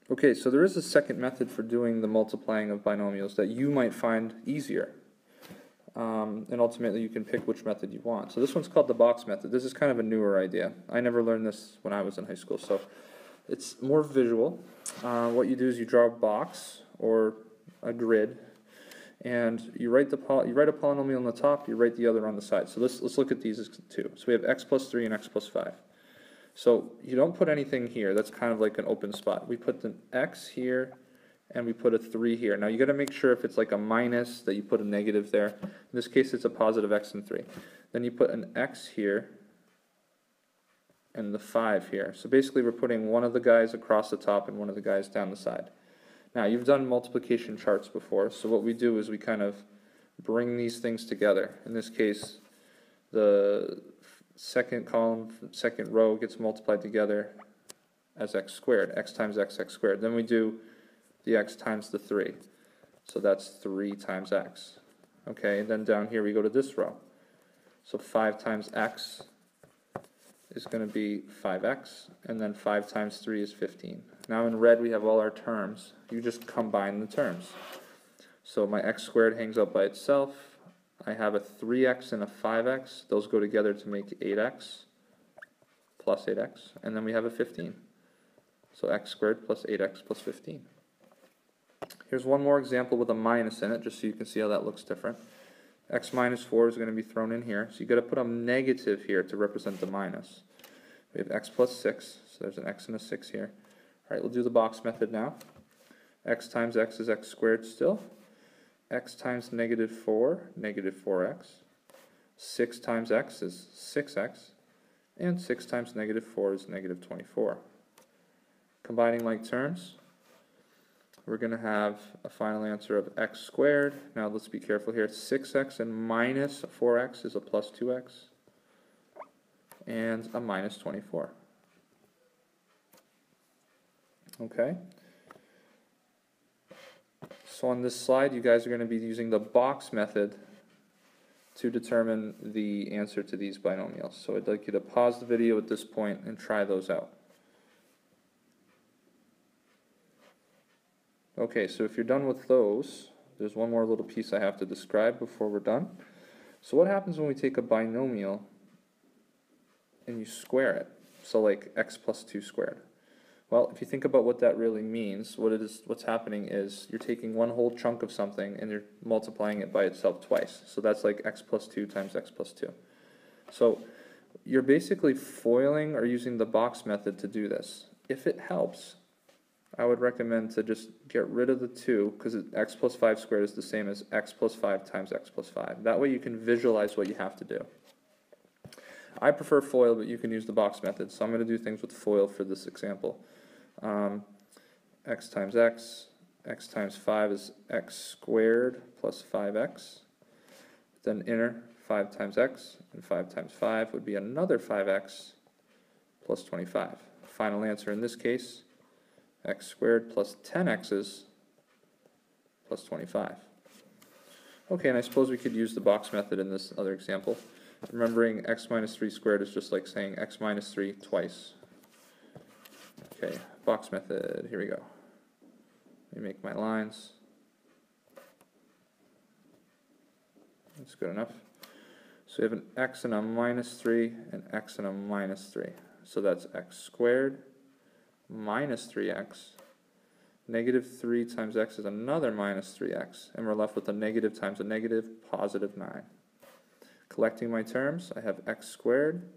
Okay, so there is a second method for doing the multiplying of binomials that you might find easier. And ultimately you can pick which method you want. So this one's called the box method. This is kind of a newer idea. I never learned this when I was in high school, so it's more visual. What you do is you draw a box or a grid, and you write a polynomial on the top, you write the other on the side. So let's look at these as two. So we have x plus 3 and x plus 5. So you don't put anything here. That's kind of like an open spot. We put an x here, and we put a 3 here. Now you got to make sure if it's like a minus that you put a negative there. In this case it's a positive x and 3. Then you put an x here and the 5 here. So basically we're putting one of the guys across the top and one of the guys down the side. Now you've done multiplication charts before, so what we do is we kind of bring these things together. In this case the second column, second row gets multiplied together as x squared, x times x, x squared. Then we do the x times the 3. So that's 3 times x. Okay, and then down here we go to this row. So 5 times x is going to be 5x, and then 5 times 3 is 15. Now in red we have all our terms. You just combine the terms. So my x squared hangs out by itself. I have a 3x and a 5x. Those go together to make 8x plus 8x, and then we have a 15. So x squared plus 8x plus 15. Here's one more example with a minus in it, just so you can see how that looks different. X minus 4 is going to be thrown in here, so you've got to put a negative here to represent the minus. We have x plus 6, so there's an x and a 6 here. Alright, we'll do the box method now. X times x is x squared still. X times negative 4, negative 4x. 6 times x is 6x. And 6 times negative 4 is negative 24. Combining like terms, we're going to have a final answer of x squared. Now let's be careful here. 6x and minus 4x is a plus 2x. And a minus 24. Okay. So on this slide, you guys are going to be using the box method to determine the answer to these binomials. So I'd like you to pause the video at this point and try those out. Okay, so if you're done with those, there's one more little piece I have to describe before we're done. So what happens when we take a binomial and you square it? So like x plus 2 squared. Well, if you think about what that really means, what's happening is you're taking one whole chunk of something and you're multiplying it by itself twice. So that's like x plus 2 times x plus 2. So you're basically foiling or using the box method to do this. If it helps, I would recommend to just get rid of the 2, because x plus 5 squared is the same as x plus 5 times x plus 5. That way you can visualize what you have to do. I prefer FOIL, but you can use the box method, so I'm going to do things with FOIL for this example. X times x times 5 is x squared plus 5x. Then inner 5 times x, and 5 times 5 would be another 5x plus 25. Final answer in this case, x squared plus 10x's plus 25. Okay, and I suppose we could use the box method in this other example. Remembering x minus 3 squared is just like saying x minus 3 twice. Okay, box method, here we go. Let me make my lines. That's good enough. So we have an x and a minus 3, and x and a minus 3. So that's x squared minus 3x. Negative 3 times x is another minus 3x. And we're left with a negative times a negative, positive 9. Collecting my terms, I have x squared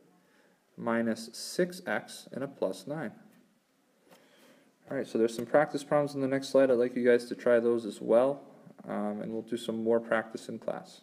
minus 6x and a plus 9. Alright, so there's some practice problems in the next slide. I'd like you guys to try those as well. And we'll do some more practice in class.